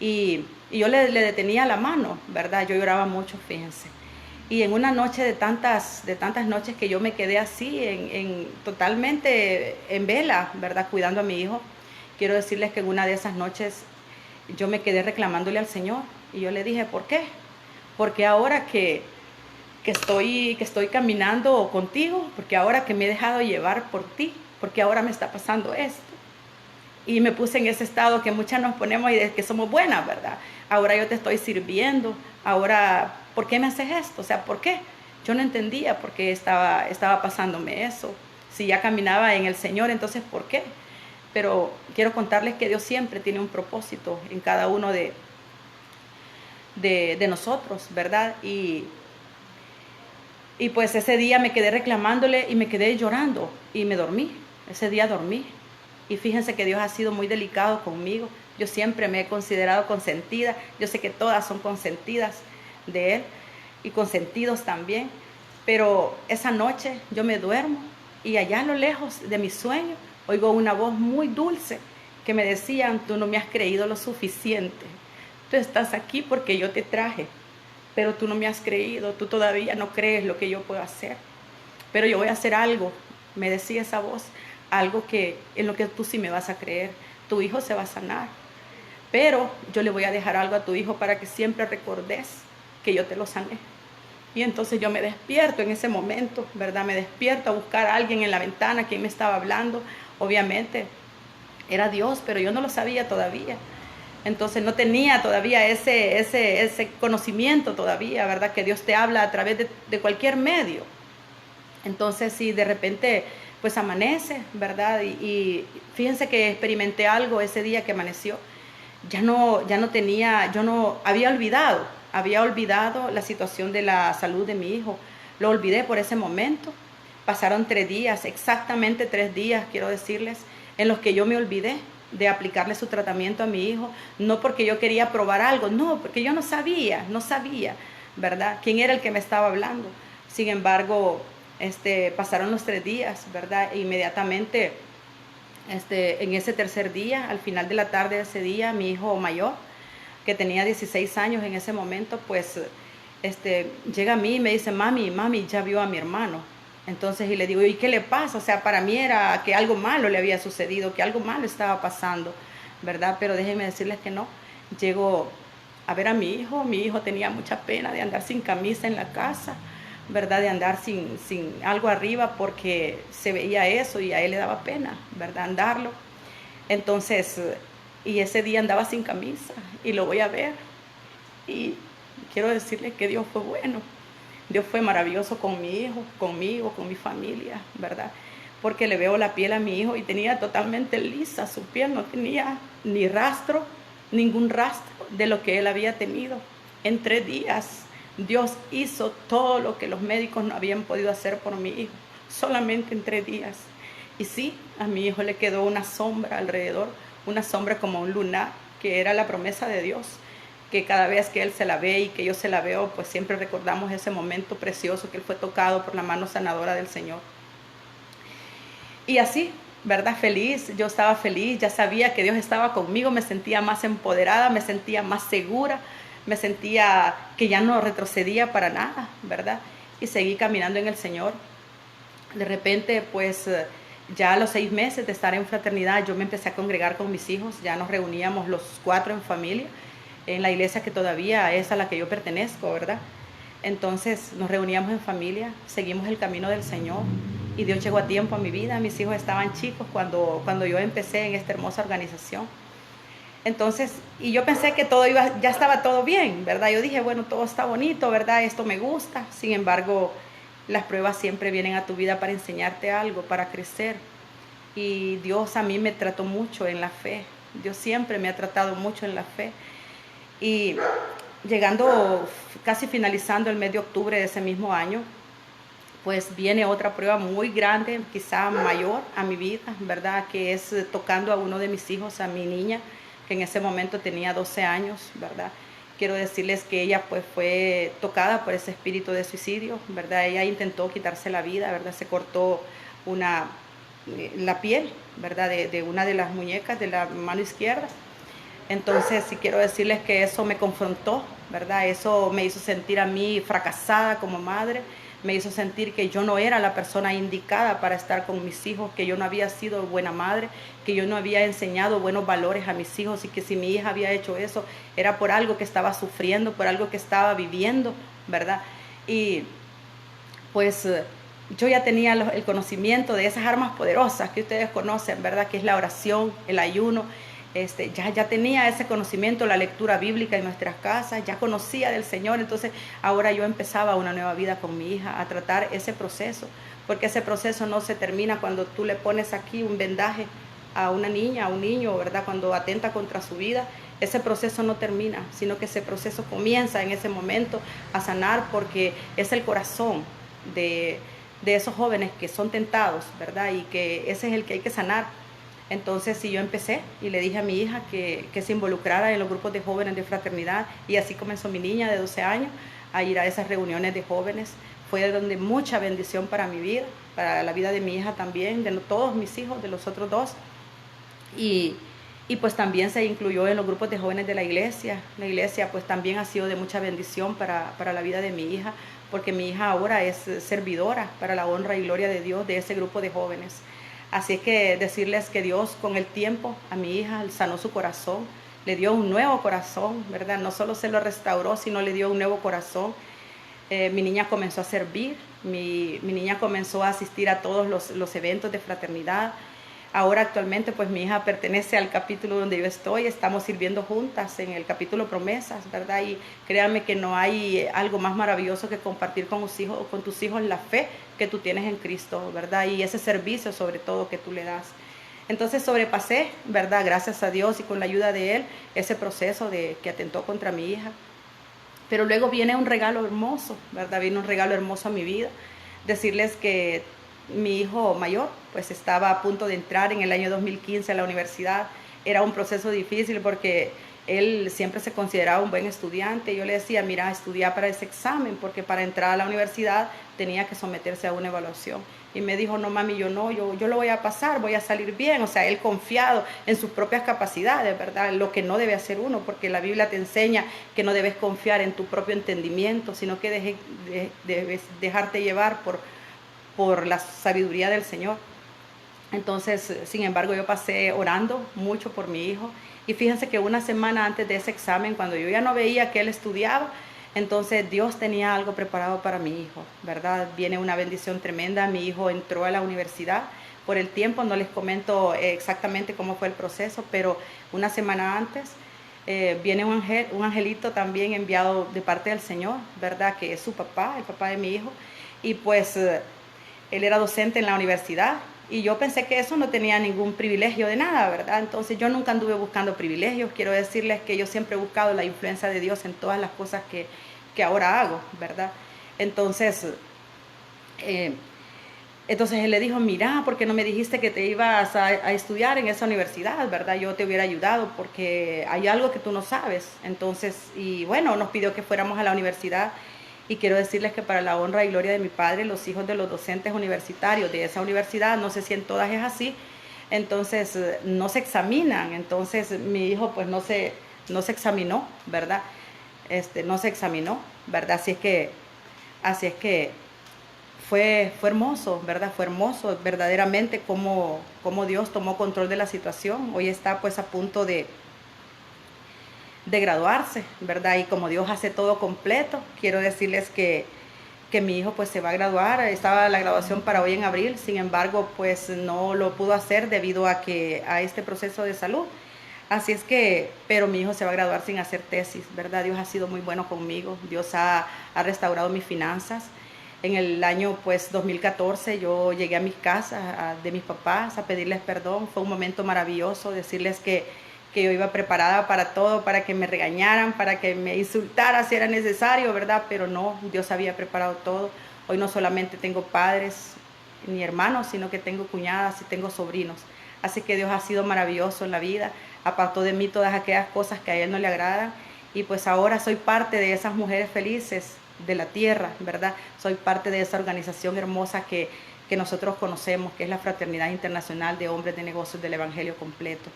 Y yo le detenía la mano, ¿verdad? Yo lloraba mucho, fíjense. Y en una noche de tantas noches que yo me quedé así, totalmente en vela, ¿verdad? Cuidando a mi hijo. Quiero decirles que en una de esas noches yo me quedé reclamándole al Señor. Y yo le dije, ¿por qué? Porque ahora que estoy caminando contigo, porque ahora que me he dejado llevar por ti, porque ahora me está pasando esto. Y me puse en ese estado que muchas nos ponemos y de que somos buenas, ¿verdad? Ahora yo te estoy sirviendo, ahora, ¿por qué me haces esto? O sea, ¿por qué? Yo no entendía por qué estaba pasándome eso. Si ya caminaba en el Señor, entonces, ¿por qué? Pero quiero contarles que Dios siempre tiene un propósito en cada uno de nosotros, ¿verdad? Y pues ese día me quedé reclamándole y me quedé llorando y me dormí. Ese día dormí. Y fíjense que Dios ha sido muy delicado conmigo. Yo siempre me he considerado consentida. Yo sé que todas son consentidas de Él y consentidos también. Pero esa noche yo me duermo y allá a lo lejos de mi sueño oigo una voz muy dulce que me decía, tú no me has creído lo suficiente. Tú estás aquí porque yo te traje, pero tú no me has creído, tú todavía no crees lo que yo puedo hacer. Pero yo voy a hacer algo, me decía esa voz, algo en lo que tú sí me vas a creer. Tu hijo se va a sanar, pero yo le voy a dejar algo a tu hijo para que siempre recordes que yo te lo sané. Y entonces yo me despierto en ese momento, ¿verdad? Me despierto a buscar a alguien en la ventana, quien me estaba hablando. Obviamente era Dios, pero yo no lo sabía todavía. Entonces no tenía todavía ese conocimiento todavía, ¿verdad? Que Dios te habla a través de cualquier medio. Entonces si de repente pues amanece, ¿verdad? Y fíjense que experimenté algo ese día que amaneció. Yo no había olvidado la situación de la salud de mi hijo. Lo olvidé por ese momento. Pasaron 3 días, exactamente 3 días, quiero decirles, en los que yo me olvidé de aplicarle su tratamiento a mi hijo, no porque yo quería probar algo, no, porque yo no sabía, ¿verdad? ¿Quién era el que me estaba hablando? Sin embargo, pasaron los 3 días, ¿verdad? E inmediatamente, en ese tercer día, al final de la tarde de ese día, mi hijo mayor, que tenía 16 años en ese momento, pues llega a mí y me dice, mami, ya vio a mi hermano. Entonces, y le digo, ¿y qué le pasa? O sea, para mí era que algo malo le había sucedido, que algo malo estaba pasando, ¿verdad? Pero déjenme decirles que no. Llego a ver a mi hijo tenía mucha pena de andar sin camisa en la casa, ¿verdad? De andar sin algo arriba porque se veía eso y a él le daba pena, ¿verdad? Andarlo. Entonces, y ese día andaba sin camisa y lo voy a ver y quiero decirle que Dios fue bueno. Dios fue maravilloso con mi hijo, conmigo, con mi familia, ¿verdad? Porque le veo la piel a mi hijo y tenía totalmente lisa su piel, no tenía ni rastro, ningún rastro de lo que él había tenido. En 3 días Dios hizo todo lo que los médicos no habían podido hacer por mi hijo, solamente en 3 días. Y sí, a mi hijo le quedó una sombra alrededor, una sombra como un lunar, que era la promesa de Dios, que cada vez que él se la ve y que yo se la veo, pues siempre recordamos ese momento precioso que él fue tocado por la mano sanadora del Señor. Y así, ¿verdad? Feliz, yo estaba feliz, ya sabía que Dios estaba conmigo, me sentía más empoderada, me sentía más segura, me sentía que ya no retrocedía para nada, ¿verdad? Y seguí caminando en el Señor. De repente, pues ya a los 6 meses de estar en fraternidad, yo me empecé a congregar con mis hijos, ya nos reuníamos los 4 en familia, en la iglesia que todavía es a la que yo pertenezco, ¿verdad? Entonces nos reuníamos en familia, seguimos el camino del Señor y Dios llegó a tiempo a mi vida. Mis hijos estaban chicos cuando yo empecé en esta hermosa organización. Entonces, y yo pensé que ya estaba todo bien, ¿verdad? Yo dije, bueno, todo está bonito, ¿verdad? Esto me gusta. Sin embargo, las pruebas siempre vienen a tu vida para enseñarte algo, para crecer. Y Dios a mí me trató mucho en la fe. Dios siempre me ha tratado mucho en la fe. Y llegando, casi finalizando el mes de octubre de ese mismo año, pues viene otra prueba muy grande, quizá mayor a mi vida, ¿verdad? Que es tocando a uno de mis hijos, a mi niña, que en ese momento tenía 12 años, ¿verdad? Quiero decirles que ella pues fue tocada por ese espíritu de suicidio, ¿verdad? Ella intentó quitarse la vida, ¿verdad? Se cortó la piel, ¿verdad? De una de las muñecas de la mano izquierda. Entonces, sí quiero decirles que eso me confrontó, ¿verdad? Eso me hizo sentir a mí fracasada como madre, me hizo sentir que yo no era la persona indicada para estar con mis hijos, que yo no había sido buena madre, que yo no había enseñado buenos valores a mis hijos y que si mi hija había hecho eso era por algo que estaba sufriendo, por algo que estaba viviendo, ¿verdad? Y pues yo ya tenía el conocimiento de esas armas poderosas que ustedes conocen, ¿verdad? Que es la oración, el ayuno. Ya tenía ese conocimiento, la lectura bíblica en nuestras casas, ya conocía del Señor, entonces ahora yo empezaba una nueva vida con mi hija, a tratar ese proceso, porque ese proceso no se termina cuando tú le pones aquí un vendaje a una niña, a un niño, ¿verdad? Cuando atenta contra su vida, ese proceso no termina, sino que ese proceso comienza en ese momento a sanar, porque es el corazón de esos jóvenes que son tentados, ¿verdad? Y que ese es el que hay que sanar. Entonces, sí, yo empecé y le dije a mi hija que se involucrara en los grupos de jóvenes de fraternidad, y así comenzó mi niña de 12 años a ir a esas reuniones de jóvenes. Fue donde mucha bendición para mi vida, para la vida de mi hija también, de todos mis hijos, de los otros 2. Y pues también se incluyó en los grupos de jóvenes de la iglesia. La iglesia pues también ha sido de mucha bendición para la vida de mi hija, porque mi hija ahora es servidora para la honra y gloria de Dios de ese grupo de jóvenes. Así es que decirles que Dios con el tiempo a mi hija sanó su corazón, le dio un nuevo corazón, ¿verdad? No solo se lo restauró, sino le dio un nuevo corazón. Mi niña comenzó a servir, mi niña comenzó a asistir a todos los eventos de fraternidad. Ahora actualmente pues mi hija pertenece al capítulo donde yo estoy, estamos sirviendo juntas en el capítulo Promesas, ¿verdad? Y créanme que no hay algo más maravilloso que compartir con tus hijos la fe que tú tienes en Cristo, ¿verdad? Y ese servicio sobre todo que tú le das. Entonces sobrepasé, ¿verdad? Gracias a Dios y con la ayuda de Él, ese proceso que atentó contra mi hija. Pero luego viene un regalo hermoso, ¿verdad? Viene un regalo hermoso a mi vida. Decirles que mi hijo mayor pues estaba a punto de entrar en el año 2015 a la universidad. Era un proceso difícil porque él siempre se consideraba un buen estudiante. Yo le decía, mira, estudia para ese examen, porque para entrar a la universidad tenía que someterse a una evaluación. Y me dijo, no mami, yo lo voy a pasar, voy a salir bien. O sea, él confiado en sus propias capacidades, ¿verdad? Lo que no debe hacer uno, porque la Biblia te enseña que no debes confiar en tu propio entendimiento, sino que debes dejarte llevar por la sabiduría del Señor. Entonces, sin embargo, yo pasé orando mucho por mi hijo. Y fíjense que una semana antes de ese examen, cuando yo ya no veía que él estudiaba, entonces Dios tenía algo preparado para mi hijo, ¿verdad? Viene una bendición tremenda. Mi hijo entró a la universidad. Por el tiempo no les comento exactamente cómo fue el proceso, pero una semana antes viene un angelito también enviado de parte del Señor, ¿verdad? Que es su papá, el papá de mi hijo. Y pues él era docente en la universidad. Y yo pensé que eso no tenía ningún privilegio de nada, ¿verdad? Entonces yo nunca anduve buscando privilegios. Quiero decirles que yo siempre he buscado la influencia de Dios en todas las cosas que ahora hago, ¿verdad? Entonces, entonces él le dijo, mira, ¿por qué no me dijiste que te ibas a estudiar en esa universidad, verdad? Yo te hubiera ayudado porque hay algo que tú no sabes. Entonces, y bueno, nos pidió que fuéramos a la universidad. Y quiero decirles que para la honra y gloria de mi padre, los hijos de los docentes universitarios de esa universidad, no sé si en todas es así, entonces no se examinan. Entonces mi hijo pues no se examinó, ¿verdad? No se examinó, ¿verdad? Así es que fue hermoso, ¿verdad? Fue hermoso verdaderamente cómo Dios tomó control de la situación. Hoy está pues a punto de graduarse, ¿verdad? Y como Dios hace todo completo, quiero decirles que mi hijo pues se va a graduar. Estaba la graduación para hoy en abril, sin embargo pues no lo pudo hacer debido a este proceso de salud. Así es que, pero mi hijo se va a graduar sin hacer tesis, ¿verdad? Dios ha sido muy bueno conmigo. Dios ha restaurado mis finanzas. En el año pues 2014 yo llegué a mis casas de mis papás a pedirles perdón. Fue un momento maravilloso, decirles que yo iba preparada para todo, para que me regañaran, para que me insultaran si era necesario, ¿verdad? Pero no, Dios había preparado todo. Hoy no solamente tengo padres ni hermanos, sino que tengo cuñadas y tengo sobrinos. Así que Dios ha sido maravilloso en la vida, apartó de mí todas aquellas cosas que a Él no le agradan. Y pues ahora soy parte de esas mujeres felices de la tierra, ¿verdad? Soy parte de esa organización hermosa que nosotros conocemos, que es la Fraternidad Internacional de Hombres de Negocios del Evangelio Completo.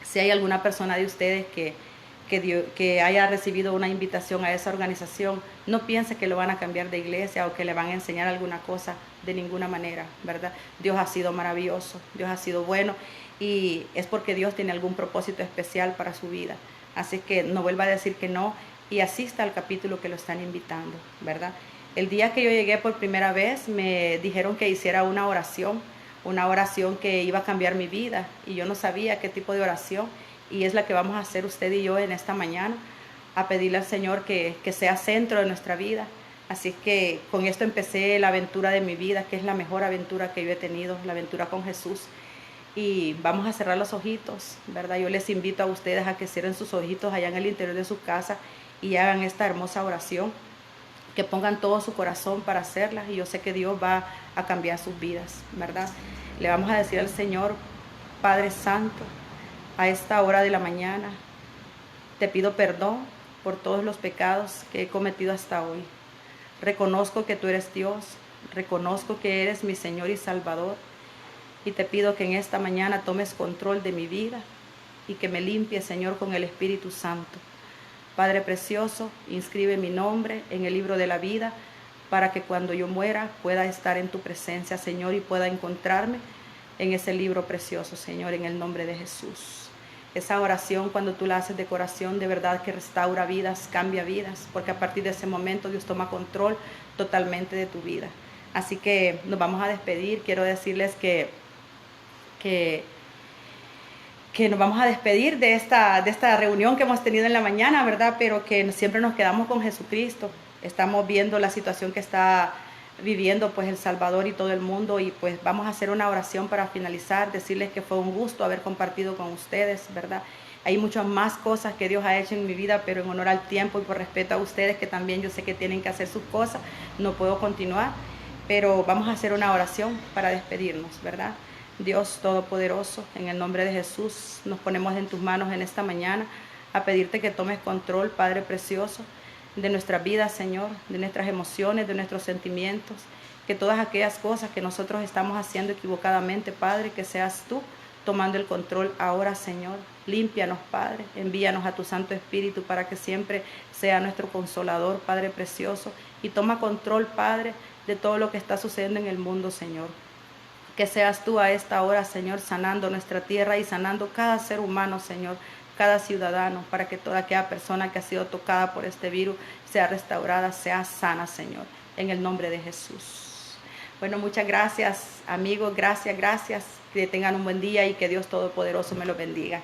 Si hay alguna persona de ustedes que haya recibido una invitación a esa organización, no piense que lo van a cambiar de iglesia o que le van a enseñar alguna cosa, de ninguna manera, ¿verdad? Dios ha sido maravilloso, Dios ha sido bueno y es porque Dios tiene algún propósito especial para su vida. Así que no vuelva a decir que no y asista al capítulo que lo están invitando, ¿verdad? El día que yo llegué por primera vez me dijeron que hiciera una oración que iba a cambiar mi vida y yo no sabía qué tipo de oración y es la que vamos a hacer usted y yo en esta mañana, a pedirle al Señor que sea centro de nuestra vida. Así que con esto empecé la aventura de mi vida, que es la mejor aventura que yo he tenido, la aventura con Jesús. Y vamos a cerrar los ojitos, ¿verdad? Yo les invito a ustedes a que cierren sus ojitos allá en el interior de su casa y hagan esta hermosa oración, que pongan todo su corazón para hacerla y yo sé que Dios va a cambiar sus vidas, ¿verdad? Le vamos a decir al Señor, Padre Santo, a esta hora de la mañana, te pido perdón por todos los pecados que he cometido hasta hoy. Reconozco que tú eres Dios, reconozco que eres mi Señor y Salvador y te pido que en esta mañana tomes control de mi vida y que me limpies, Señor, con el Espíritu Santo. Padre precioso, inscribe mi nombre en el libro de la vida para que cuando yo muera pueda estar en tu presencia, Señor, y pueda encontrarme en ese libro precioso, Señor, en el nombre de Jesús. Esa oración, cuando tú la haces de corazón, de verdad que restaura vidas, cambia vidas, porque a partir de ese momento Dios toma control totalmente de tu vida. Así que nos vamos a despedir. Quiero decirles que nos vamos a despedir de esta reunión que hemos tenido en la mañana, ¿verdad? Pero que siempre nos quedamos con Jesucristo. Estamos viendo la situación que está viviendo pues El Salvador y todo el mundo y pues vamos a hacer una oración para finalizar, decirles que fue un gusto haber compartido con ustedes, ¿verdad? Hay muchas más cosas que Dios ha hecho en mi vida, pero en honor al tiempo y por respeto a ustedes que también yo sé que tienen que hacer sus cosas, no puedo continuar, pero vamos a hacer una oración para despedirnos, ¿verdad? Dios Todopoderoso, en el nombre de Jesús, nos ponemos en tus manos en esta mañana, a pedirte que tomes control, Padre precioso, de nuestras vidas, Señor, de nuestras emociones, de nuestros sentimientos, que todas aquellas cosas que nosotros estamos haciendo equivocadamente, Padre, que seas tú tomando el control ahora, Señor. Límpianos, Padre, envíanos a tu Santo Espíritu para que siempre sea nuestro consolador, Padre precioso, y toma control, Padre, de todo lo que está sucediendo en el mundo, Señor. Que seas tú a esta hora, Señor, sanando nuestra tierra y sanando cada ser humano, Señor, cada ciudadano, para que toda aquella persona que ha sido tocada por este virus sea restaurada, sea sana, Señor, en el nombre de Jesús. Bueno, muchas gracias, amigos, gracias, que tengan un buen día y que Dios Todopoderoso me lo bendiga.